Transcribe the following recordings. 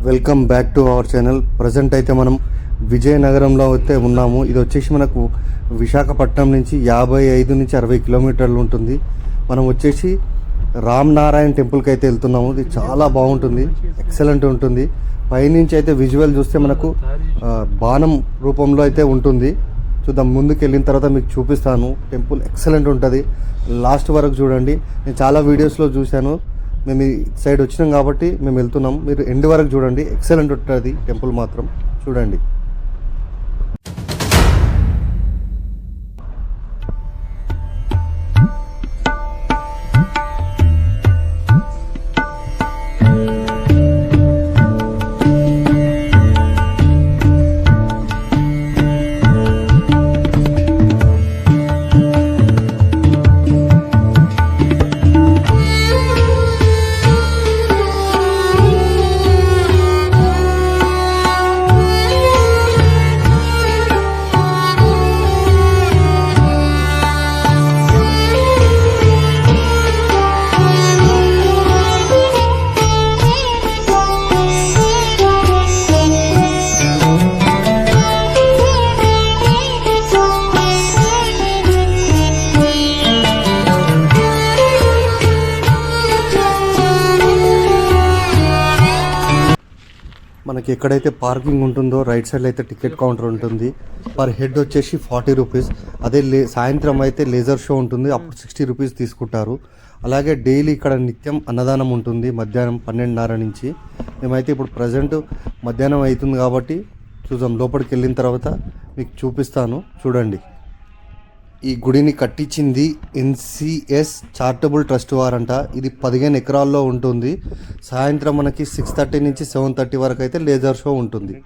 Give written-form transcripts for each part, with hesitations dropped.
Welcome back to our channel. Present అయితే మనం విజయనగరంలో అయితే ఉన్నాము. ఇది వచ్చేసి మనకు విశాఖపట్నం నుంచి 55 నుంచి 60 కిలోమీటర్లు ఉంటుంది. మనం వచ్చేసి రామ్ నారాయణ టెంపుల్కి అయితే వెళ్తున్నాము. ఇది చాలా బాగుంటుంది, ఎక్సలెంట్ ఉంటుంది. పైనుంచి అయితే విజువల్ చూస్తే మనకు బాణం రూపంలో అయితే ఉంటుంది. చూద్దాం, ముందుకు వెళ్ళిన తర్వాత మీకు చూపిస్తాను. టెంపుల్ ఎక్సలెంట్ ఉంటుంది, లాస్ట్ వరకు చూడండి. నేను చాలా వీడియోస్లో చూశాను, మేము ఈ సైడ్ వచ్చినాం కాబట్టి మేము వెళ్తున్నాం. మీరు ఎండ్ వరకు చూడండి, ఎక్సలెంట్ ఉంటుంది టెంపుల్ మాత్రం. చూడండి. మనకి ఎక్కడైతే పార్కింగ్ ఉంటుందో రైట్ సైడ్లో అయితే టికెట్ కౌంటర్ ఉంటుంది. పర్ హెడ్ వచ్చేసి 40 రూపీస్. అదే సాయంత్రం అయితే లేజర్ షో ఉంటుంది, అప్పుడు 60 రూపీస్ తీసుకుంటారు. అలాగే డైలీ ఇక్కడ నిత్యం అన్నదానం ఉంటుంది మధ్యాహ్నం 12:30 నుంచి. మేమైతే ఇప్పుడు ప్రజెంట్ మధ్యాహ్నం అవుతుంది కాబట్టి చూద్దాం, లోపలికి వెళ్ళిన తర్వాత మీకు చూపిస్తాను. చూడండి, ఈ గుడిని కట్టించింది NCS చారిటబుల్ ట్రస్ట్ వారంట. ఇది 15 ఎకరాల్లో ఉంటుంది. సాయంత్రం మనకి 6:30 నుంచి 7:30 వరకు అయితే లేజర్ షో ఉంటుంది.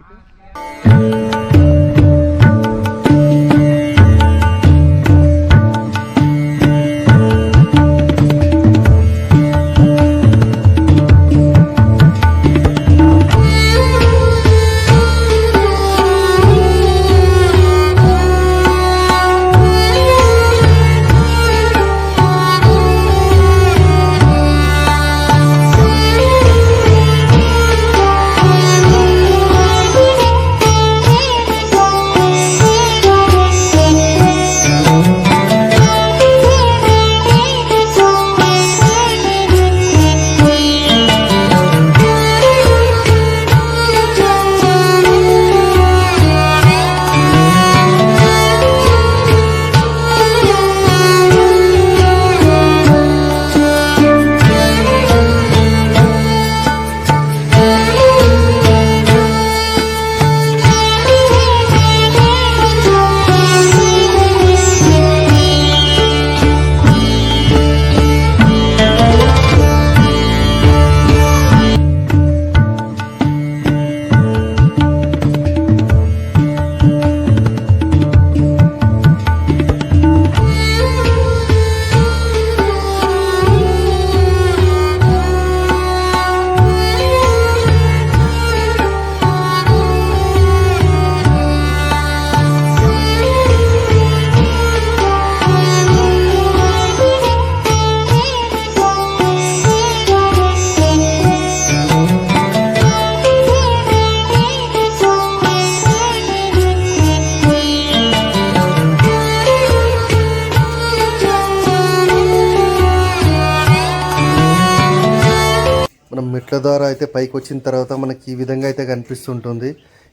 మనం మెట్ల ద్వారా అయితే పైకి వచ్చిన తర్వాత మనకి ఈ విధంగా అయితే కనిపిస్తుంటుంది.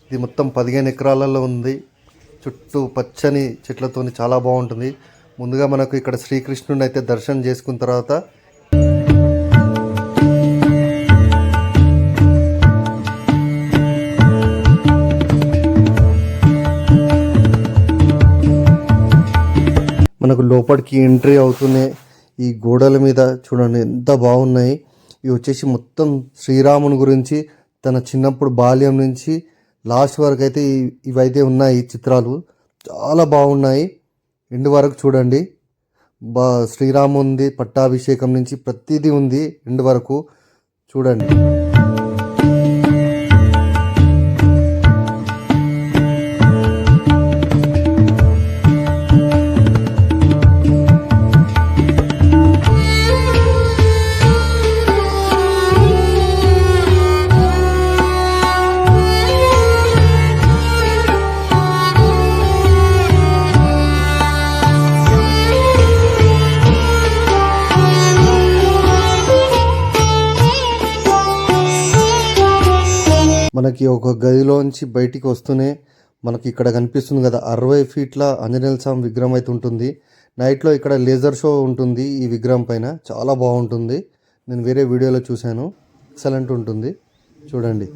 ఇది మొత్తం 15 ఎకరాలలో ఉంది. చుట్టూ పచ్చని చెట్లతో చాలా బాగుంటుంది. ముందుగా మనకు ఇక్కడ శ్రీకృష్ణుని అయితే దర్శనం చేసుకున్న తర్వాత మనకు లోపలికి ఎంట్రీ అవుతూనే ఈ గోడల మీద చూడండి ఎంత బాగున్నాయి. ఇవి వచ్చేసి మొత్తం శ్రీరాముని గురించి తన చిన్నప్పుడు బాల్యం నుంచి లాస్ట్ వరకు అయితే ఇవైతే ఉన్నాయి. చిత్రాలు చాలా బాగున్నాయి. ఎండ్ వరకు చూడండి. శ్రీరాముంది పట్టాభిషేకం నుంచి ప్రతిదీ ఉంది ఎండ్ వరకు చూడండి. మనకి ఒక గదిలోంచి బయటికి వస్తూనే మనకి ఇక్కడ కనిపిస్తుంది కదా 60 ఫీట్ల ఆంజనేయ స్వామి విగ్రహం అయితే ఉంటుంది. నైట్లో ఇక్కడ లేజర్ షో ఉంటుంది ఈ విగ్రహం పైన. చాలా బాగుంటుంది. నేను వేరే వీడియోలో చూశాను. ఎక్సలెంట్ ఉంటుంది, చూడండి.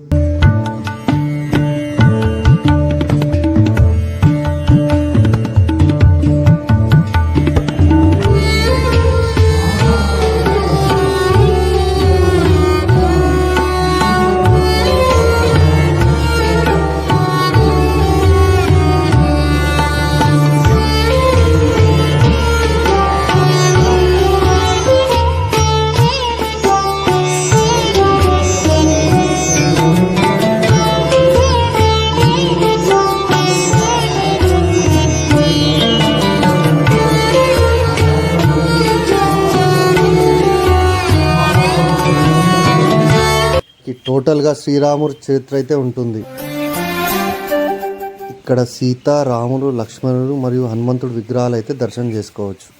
టోటల్గా శ్రీరాముడి చరిత్ర అయితే ఉంటుంది. ఇక్కడ సీత, రాముడు, లక్ష్మణుడు మరియు హనుమంతుడు విగ్రహాలు అయితే దర్శనం చేసుకోవచ్చు.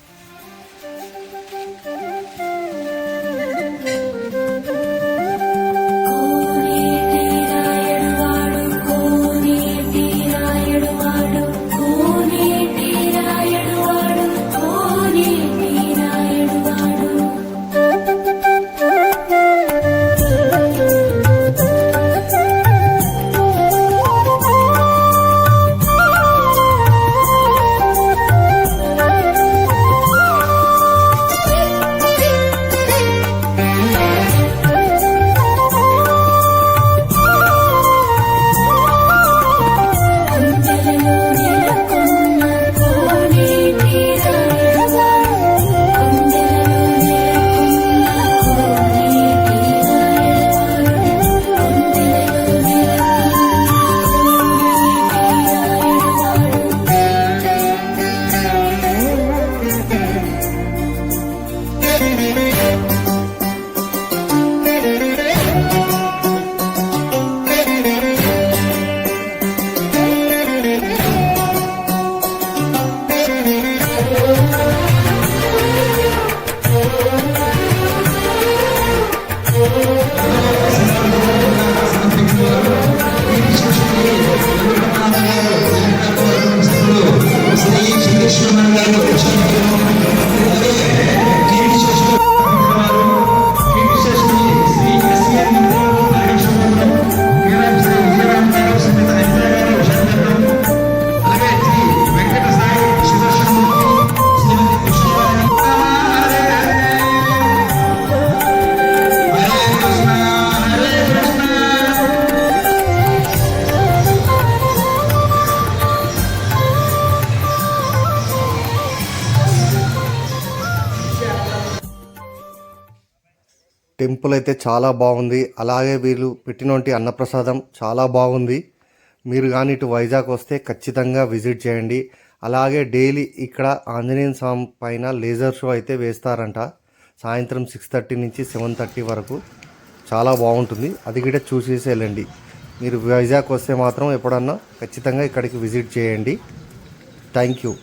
టెంపుల్ అయితే చాలా బాగుంది. అలాగే వీళ్ళు పెట్టినటువంటి అన్నప్రసాదం చాలా బాగుంది. మీరు కానీ ఇటు వైజాగ్ వస్తే ఖచ్చితంగా విజిట్ చేయండి. అలాగే డైలీ ఇక్కడ ఆంజనేయ స్వామి పైన లేజర్ షో అయితే వేస్తారంట. సాయంత్రం 6:30 నుంచి 7:30 వరకు చాలా బాగుంటుంది. అది కూడా చూసేసి వెళ్ళండి. మీరు వైజాగ్ వస్తే మాత్రం ఎప్పుడన్నా ఖచ్చితంగా ఇక్కడికి విజిట్ చేయండి. Thank you.